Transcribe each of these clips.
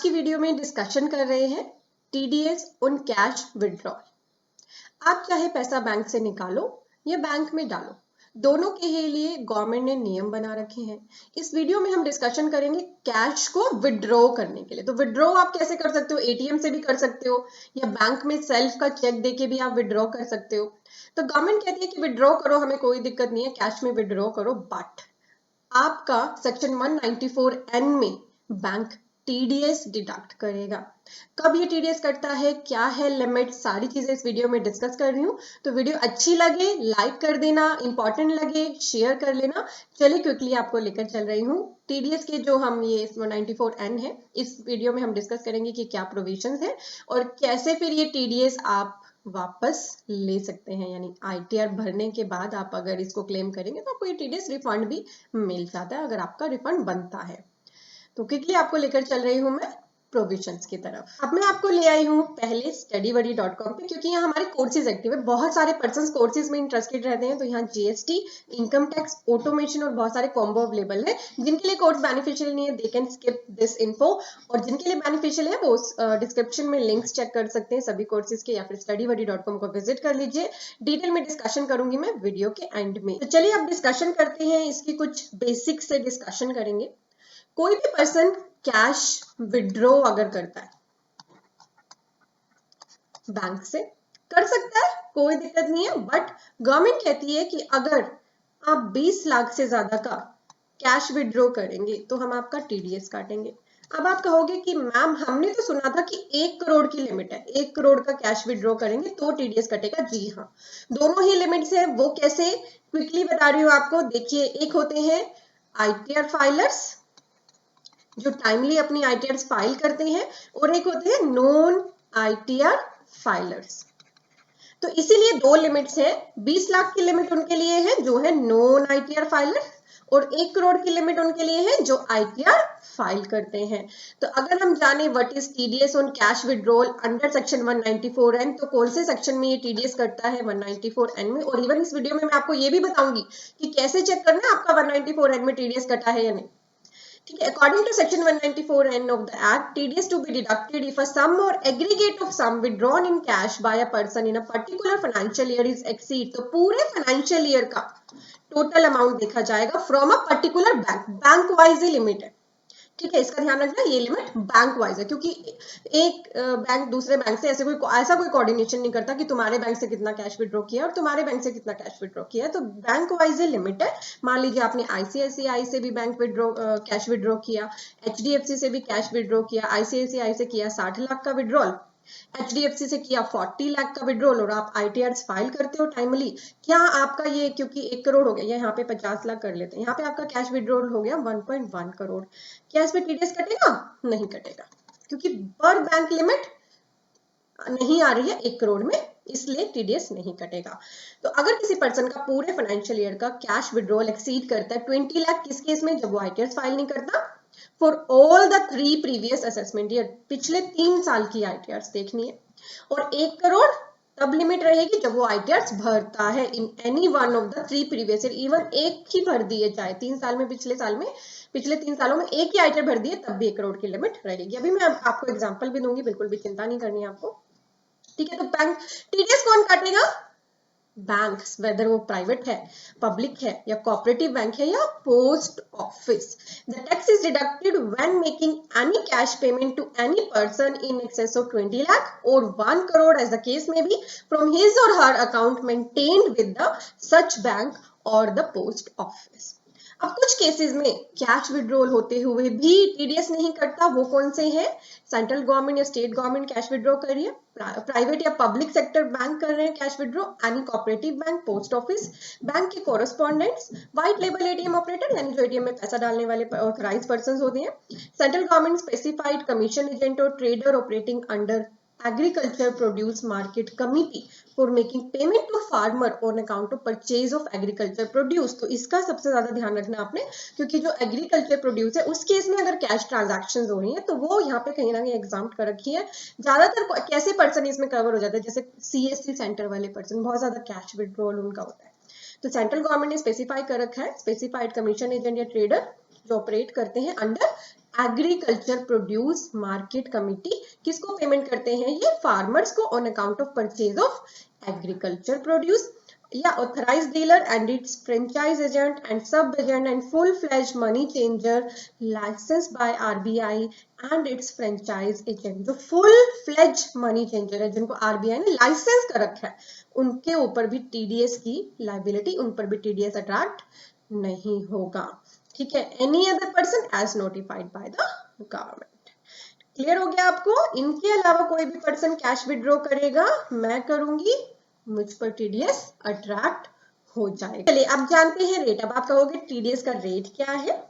की वीडियो में डिस्कशन कर रहे हैं टीडीएस ऑन कैश विड्रॉल। आप चाहे पैसा बैंक से निकालो या बैंक में डालो, दोनों के लिए गवर्नमेंट ने नियम बना रखे हैं। इस वीडियो में हम डिस्कशन करेंगे कैश को विड्रॉ करने के लिए। तो विड्रॉ आप कैसे कर सकते हो? एटीएम से भी कर सकते हो या बैंक में सेल्फ का चेक देके भी आप विड्रॉ कर सकते हो। तो गवर्नमेंट कहती है कि विड्रॉ करो, हमें कोई दिक्कत नहीं है, कैश में विड्रॉ करो, बट आपका सेक्शन 194N में बैंक टीडीएस डिडक्ट करेगा। कब ये टीडीएस करता है, क्या है लिमिट, सारी चीजें इस वीडियो में डिस्कस कर रही हूँ। तो वीडियो अच्छी लगे लाइक कर देना, इंपॉर्टेंट लगे शेयर कर लेना। चलिए क्विकली आपको लेकर चल रही हूँ टीडीएस के जो हम ये 194N है, इस वीडियो में हम डिस्कस करेंगे कि क्या प्रोविजंस है और कैसे फिर ये टीडीएस आप वापस ले सकते हैं। यानी आईटीआर भरने के बाद आप अगर इसको क्लेम करेंगे तो आपको ये टीडीएस रिफंड भी मिल जाता है अगर आपका रिफंड बनता है। तो क्विकली आपको लेकर चल रही हूं मैं प्रोविजंस की तरफ। अब मैं आपको ले आई हूँ पहले StudyBuddy.com पे, क्योंकि यहाँ हमारे कोर्सेज एक्टिव है। बहुत सारे पर्सन कोर्सेज में इंटरेस्टेड रहते हैं, तो यहाँ जीएसटी, इनकम टैक्स, ऑटोमेशन और बहुत सारे कॉम्बो अवेलेबल है। जिनके लिए कोर्स बेनिफिशियल नहीं है they can skip this info, और जिनके लिए बेनिफिशियल है वो डिस्क्रिप्शन में लिंक्स चेक कर सकते हैं सभी कोर्सेज के, या फिर StudyBuddy.com को विजिट कर लीजिए। डिटेल में डिस्कशन करूंगी मैं वीडियो के एंड में। तो चलिए अब डिस्कशन करते हैं, इसकी कुछ बेसिक से डिस्कशन करेंगे। कोई भी पर्सन कैश विड्रॉ अगर करता है बैंक से, कर सकता है, कोई दिक्कत नहीं है, बट गवर्नमेंट कहती है कि अगर आप 20 लाख से ज्यादा का कैश विड्रॉ करेंगे तो हम आपका टीडीएस काटेंगे। अब आप कहोगे कि मैम हमने तो सुना था कि 1 करोड़ की लिमिट है, 1 करोड़ का कैश विड्रॉ करेंगे तो टीडीएस कटेगा। जी हाँ, दोनों ही लिमिट्स है। वो कैसे, क्विकली बता रही हूँ आपको। देखिए, एक होते हैं आईटीआर फाइलर्स जो टाइमली अपनी आईटीआर फाइल करते हैं, और एक होते हैं नॉन आईटीआर फाइलर्स। तो इसीलिए दो लिमिट्स हैं। 20 लाख की लिमिट उनके लिए है जो है नॉन आईटीआर फाइलर, और 1 करोड़ की लिमिट उनके लिए है जो आईटीआर फाइल करते हैं। तो अगर हम जाने what is TDS on cash withdrawal under section 194N, तो कौन से सेक्शन में ये टीडीएस करता है? 194N में। और इवन इस वीडियो में मैं आपको ये भी बताऊंगी कि कैसे चेक करना है आपका 194N में टीडीएस कटा है या नहीं। ठीक है, according to section 194N of the act, TDS to be deducted if a sum or aggregate of sum withdrawn in cash by a person in a particular financial year is exceed। तो पूरे financial year का total amount देखा जाएगा from a particular bank, bank wise he limit है। ठीक है, इसका ध्यान रखना, ये लिमिट बैंक वाइज है, क्योंकि एक बैंक दूसरे बैंक से ऐसा कोई कोऑर्डिनेशन नहीं करता कि तुम्हारे बैंक से कितना कैश विड्रॉ किया और तुम्हारे बैंक से कितना कैश विड्रॉ किया है। तो बैंक वाइज ही लिमिट है। मान लीजिए आपने आईसीआईसीआई से भी बैंक कैश विड्रॉ किया, एचडीएफसी से भी कैश विड्रॉ किया, आईसीआईसीआई से किया 60 लाख का विड्रॉल, एचडीएफसी से किया 40 लाख का विड्रॉल, और आप आईटीआर फाइल करते हो टाइमली, क्या आपका ये, क्योंकि 1 करोड़ हो गया, यहाँ पे 50 लाख कर लेते हैं, यहाँ पे आपका कैश विड्रॉल हो गया 1.1 करोड़, क्या इस पे टीडीएस कटेगा? नहीं कटेगा, क्योंकि पर बैंक लिमिट नहीं आ रही है 1 करोड़ में, इसलिए टीडीएस नहीं कटेगा। तो अगर किसी पर्सन का पूरे फाइनेंशियल ईयर का कैश विड्रॉल एक्सीड करता है 20 लाख, किस केस में? जब वो आईटीआर फाइल नहीं करता। For all the 3 previous assessment year, पिछले 3 साल की आईटीआर देखनी है। और 1 करोड़ तब लिमिट रहेगी जब वो आईटीआर भरता है in any one of the 3 previous year. Even एक ही भर दिए, चाहे 3 साल में, पिछले 3 सालों में एक ही आईटीआर भर दिए, तब भी 1 करोड़ की लिमिट रहेगी। अभी मैं आपको एग्जांपल भी दूंगी, बिल्कुल भी चिंता नहीं करनी है आपको। ठीक है, तो बैंक टीडीएस कौन काटेगा? बैंक्स, वेदर वो प्राइवेट है, पब्लिक है, या कोऑपरेटिव बैंक है, या post office. The tax is deducted when making any cash payment to any person in excess of 20 lakh or 1 crore as the case may be from his or her account maintained with the such bank और the post office. अब कुछ cases में cash withdrawal होते हुए भी TDS नहीं कटता, वो कौन से हैं? सेंट्रल गवर्नमेंट या स्टेट गवर्नमेंट कैश विड्रॉ कर रही है, प्राइवेट या पब्लिक सेक्टर बैंक कर रहे हैं cash withdraw, any cooperative bank, post office, bank के कोरेस्पोंडेंट्स, व्हाइट लेबल एटीएम ऑपरेटर यानी जो एटीएम में पैसा डालने वाले ऑथराइज्ड पर्संस होते हैं, central government specified commission agent और trader operating under agriculture produce market committee for making payment to farmer on account of purchase of agriculture produce. तो इसका सबसे ज्यादा ध्यान रखना आपने, क्योंकि जो एग्रीकल्चर प्रोड्यूस है उस केस में अगर कैश ट्रांजैक्शंस हो रही है तो वो यहाँ पे कहीं ना कहीं एग्जाम्प्ट कर रखी है। ज्यादातर कैसे पर्सन इसमें कवर हो जाता है? जैसे सीएससी सेंटर वाले पर्सन, बहुत ज्यादा कैश विड्रॉल उनका होता है, तो सेंट्रल गवर्नमेंट ने स्पेसिफाई कर रखा है स्पेसिफाइड कमीशन एजेंट या ट्रेडर जो ऑपरेट करते हैं under agriculture produce market committee किसको पेमेंट करते हैं? ये फार्मर्स को on account of purchase of agriculture produce. या authorize dealer and its franchise agent and sub agent and full fledge money changer license by RBI and its franchise agent. जो full fledge money changer है, जिनको RBI ने licence कर रखा है, उनके ऊपर भी टीडीएस की लायबिलिटी, उन पर भी टीडीएस अट्रैक्ट नहीं होगा। ठीक है, any other person as notified by the government. Clear हो गया आपको? इनके अलावा कोई भी पर्सन कैश विड्रॉ करेगा, मैं करूंगी, मुझ पर टीडीएस अट्रैक्ट हो जाएगा। चलिए अब जानते हैं रेट। अब आप कहोगे टीडीएस का रेट क्या है?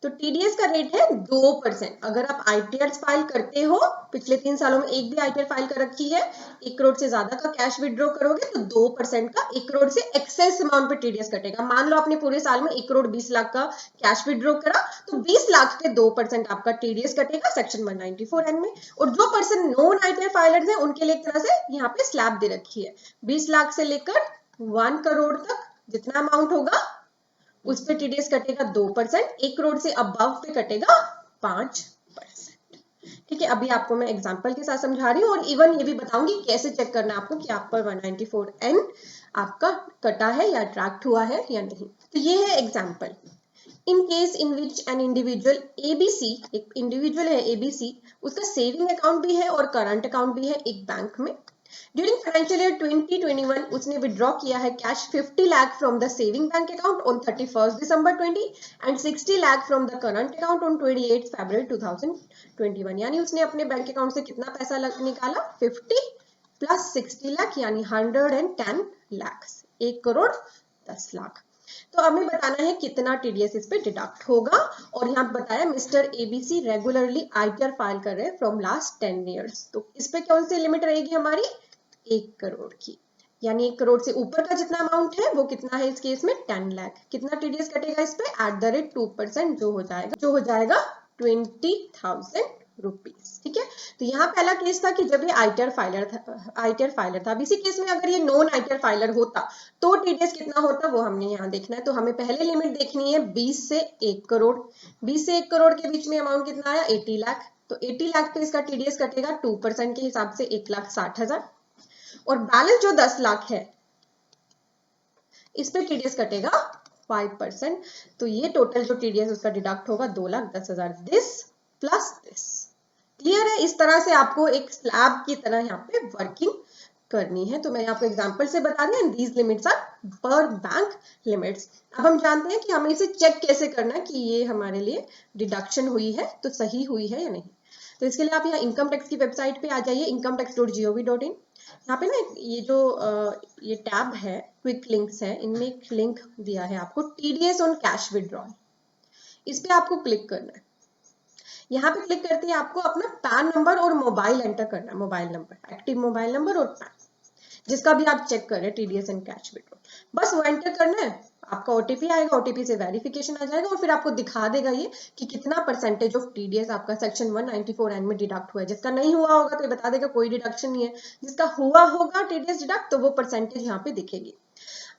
तो टीडीएस का रेट है 2%। अगर आप आईटीआर फाइल करते हो, पिछले 3 सालों में एक भी आईटीआर फाइल कर रखी है, 1 करोड़ से ज्यादा का कैश विड्रॉ करोगे तो 2% का 1 करोड़ से एक्सेस अमाउंट पे टीडीएस कटेगा। मान लो आपने पूरे साल में 1 करोड़ 20 लाख का कैश विड्रॉ करा, तो 20 लाख पे 2% आपका टीडीएस कटेगा सेक्शन 194N में। और जो पर्सन नॉन आईटीआर फाइलर्स हैं, उनके लिए एक तरह से यहाँ पे स्लैब दे रखी है, 20 लाख से लेकर 1 करोड़ तक जितना अमाउंट होगा उस पे टीडीएस कटेगा 2%, 1 करोड़ से अबव पे कटेगा 5%। ठीक है, अभी आपको मैं एग्जांपल के साथ समझा रही हूँ और इवन ये भी बताऊंगी कैसे चेक करना है आपको कि आप पर 194N आपका कटा है या अट्रैक्ट हुआ है या नहीं। तो ये है example. In case in which an individual ABC, एक इंडिविजुअल है एबीसी, उसका सेविंग अकाउंट भी है और करंट अकाउंट भी है एक बैंक में। ड्यूरिंग फाइनेंशियल ईयर 2021 उसने विड्रॉ किया है cash 50 lakh from the saving bank account on 31 December 20 and 60 lakh from the current account on 28 February 2021। यानी उसने अपने बैंक अकाउंट से कितना पैसा निकाला? 50 प्लस 60 लाख यानी 110 लाख, 1 करोड़ 10 लाख। तो हमें बताना है कितना टीडीएस इस पे डिडक्ट होगा। और यहाँ बताया mister ABC regularly ITR file कर रहे हैं फ्रॉम लास्ट 10 इयर्स। तो इस पे कौन सी लिमिट रहेगी हमारी? 1 करोड़ की। यानी 1 करोड़ से ऊपर का जितना अमाउंट है वो कितना है इस केस में? 10 लाख। कितना टीडीएस कटेगा इस पे? @ 2% जो हो जाएगा 20,000 रुपीज। ठीक है, तो यहाँ पहला केस था कि जब ये आईटीआर फाइलर था। अब इसी केस में अगर ये नॉन आईटीआर फाइलर होता तो टीडीएस कितना होता वो हमने यहाँ देखना है। तो हमें पहले लिमिट देखनी है 20 से 1 करोड़। 20 से 1 करोड़ के बीच में अमाउंट कितना आया? 80 लाख। तो 80 लाख पे इसका टीडीएस कटेगा 2% के हिसाब से 1,60,000। और बैलेंस जो 10 लाख है इस पे टीडीएस कटेगा 5%। तो ये टोटल जो टीडीएस उसका डिडक्ट होगा 2,10,000। This plus this. क्लियर है? इस तरह से आपको एक स्लैब की तरह यहाँ पे वर्किंग करनी है। तो मैं आपको एग्जांपल से बता रही हूँ, दीज लिमिट्स आर पर बैंक लिमिट्स। अब हम जानते हैं कि हमें इसे चेक कैसे करना है कि ये हमारे लिए डिडक्शन हुई है तो सही हुई है या नहीं। तो इसके लिए आप यहाँ इनकम टैक्स की वेबसाइट पे आ जाइए, incometax.gov.in। यहाँ पे ना ये जो ये टैब है क्विक लिंक्स है, इनमें एक लिंक दिया है आपको टीडीएस ऑन कैश विड्रॉल। इस पे आपको क्लिक करना है। यहाँ पे क्लिक करते ही आपको अपना पैन नंबर और मोबाइल एंटर करना है, mobile number, active mobile number और पैन, जिसका भी आप चेक कर रहे हैं टीडीएस एंड कैश विड्रॉल, बस वो एंटर करना है। आपका ओटीपी आएगा, ओटीपी से वेरिफिकेशन आ जाएगा और फिर आपको दिखा देगा ये कि कितना परसेंटेज ऑफ टीडीएस आपका सेक्शन 194N में डिडक्ट हुआ है। जिसका नहीं हुआ होगा तो ये बता देगा कोई डिडक्शन नहीं है, जिसका हुआ होगा टीडीएस डिडक्ट तो वो परसेंटेज यहाँ पे दिखेगी।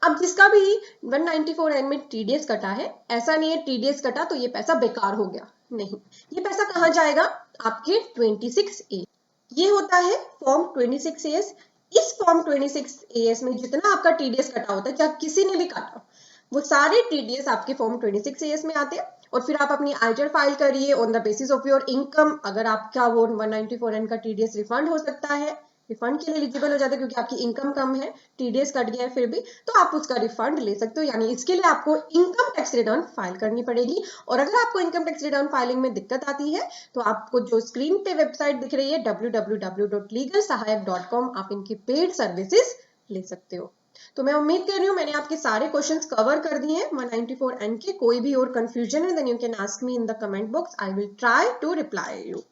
अब जिसका भी 194N में टीडीएस कटा है, ऐसा नहीं है टीडीएस कटा तो ये पैसा बेकार हो गया, नहीं, ये पैसा कहाँ जाएगा? आपके 26A। ये होता है फॉर्म 26AS। इस फॉर्म 26AS में जितना आपका टीडीएस कटा होता है, चाहे किसी ने भी काटा, वो सारे टीडीएस आपके फॉर्म 26AS में आते हैं। और फिर आप अपनी आईटीआर फाइल करिए on the basis of your income. अगर आपका वो 194N का टीडीएस रिफंड हो सकता है, रिफंड के लिए एलिजिबल हो जाते हैं क्योंकि आपकी इनकम कम है, टीडीएस कट गया है फिर भी, तो आप उसका रिफंड ले सकते हो। यानी इसके लिए आपको इनकम टैक्स रिटर्न फाइल करनी पड़ेगी। और अगर आपको इनकम टैक्स रिटर्न फाइलिंग में दिक्कत आती है तो आपको जो स्क्रीन पे वेबसाइट दिख रही है www.legalsahayak.com, आप इनकी पेड सर्विसेज ले सकते हो। तो मैं उम्मीद कर रही हूँ मैंने आपके सारे क्वेश्चंस कवर कर दिए हैं 194N के। कोई भी और कंफ्यूजन है then you can ask me in the comment box, I will try to reply you.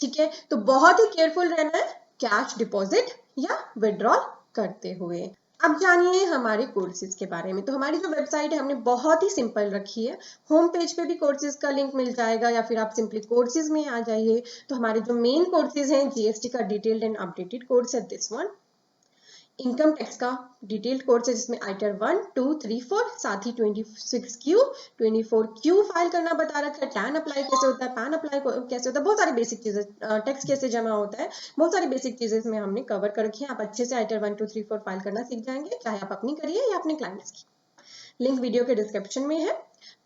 ठीक है, तो बहुत ही केयरफुल रहना है कैश डिपॉजिट या विड्रॉल करते हुए। अब जानिए हमारे कोर्सेज के बारे में। तो हमारी जो वेबसाइट है हमने बहुत ही सिंपल रखी है। होम पेज पे भी कोर्सेज का लिंक मिल जाएगा या फिर आप सिंपली कोर्सेज में आ जाइए। तो हमारे जो मेन कोर्सेज हैं, जीएसटी का डिटेल्ड एंड अपडेटेड कोर्स है दिस वन। इनकम टैक्स का डिटेल्ड कोर्स है जिसमें आइटर 1, 2, 3, 4 साथ ही 26Q 24Q फाइल करना बता रखा है, टैन अप्लाई कैसे होता है, पैन अप्लाई कैसे होता है, बहुत सारी बेसिक चीजें, टैक्स कैसे जमा होता है, बहुत सारी बेसिक चीजें इसमें हमने कवर कर रखी है। आप अच्छे से आइटर 1, 2, 3, 4 फाइल करना सीख जाएंगे, चाहे आप अपनी करिए या अपने क्लाइंट्स की। लिंक वीडियो के डिस्क्रिप्शन में है।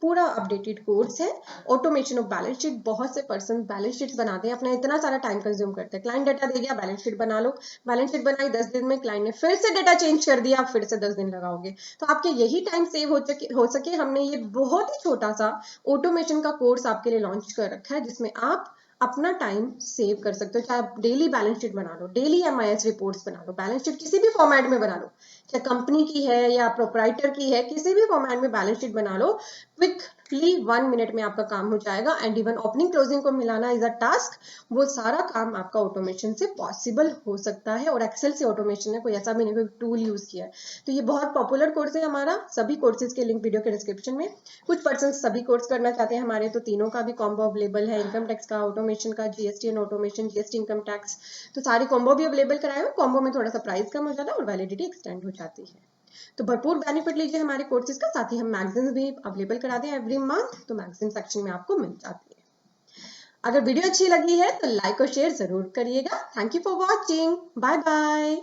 पूरा अपडेटेड कोर्स है। ऑटोमेशन ऑफ बैलेंस शीट, बहुत से पर्सन बैलेंस शीट बनाते हैं, अपना इतना सारा टाइम कंज्यूम करते हैं। क्लाइंट डाटा दे गया, बैलेंस शीट बना लो, बैलेंस शीट बनाई 10 दिन में, क्लाइंट ने फिर से डाटा चेंज कर दिया, फिर से 10 दिन लगाओगे। तो आपके यही टाइम सेव हो सके हमने ये बहुत ही छोटा सा ऑटोमेशन का कोर्स आपके लिए लॉन्च कर रखा है, जिसमें आप अपना टाइम सेव कर सकते हो। चाहे आप डेली बैलेंस शीट बना लो, डेली MIS रिपोर्ट्स बना लो, बैलेंस शीट किसी भी फॉर्मेट में बना लो, चाहे कंपनी की है या प्रोप्राइटर की है, किसी भी फॉर्मेट में बैलेंस शीट बना लो, क्विकली 1 मिनट में आपका काम हो जाएगा। एंड इवन ओपनिंग क्लोजिंग को मिलाना इज अ टास्क, वो सारा काम आपका ऑटोमेशन से पॉसिबल हो सकता है। और एक्सेल से ऑटोमेशन है, कोई ऐसा भी नहीं कोई टूल यूज किया है। तो ये बहुत पॉपुलर कोर्स है हमारा। सभी कोर्सेज के लिंक वीडियो के डिस्क्रिप्शन में। कुछ पर्सन सभी कोर्स करना चाहते हैं हमारे, तो तीनों का भी कॉम्बो अवेलेबल है, इनकम टैक्स का, ऑटोमेशन का, GST and automation, GST income tax, तो सारी कॉम्बो भी अवेलेबल कराए हुए। कॉम्बो में थोड़ा सा प्राइस कम हो जाता है और वैलिडिटी एक्सटेंड हो जाती है। तो भरपूर बेनिफिट लीजिए हमारे कोर्सेज का। साथ ही हम मैगजीन्स भी अवेलेबल कराते हैं एवरी मंथ, तो मैगजीन सेक्शन में आपको मिल जाती है। अगर वीडियो अच्छी लगी है तो लाइक और शेयर जरूर करिएगा। Thank you for watching, bye bye.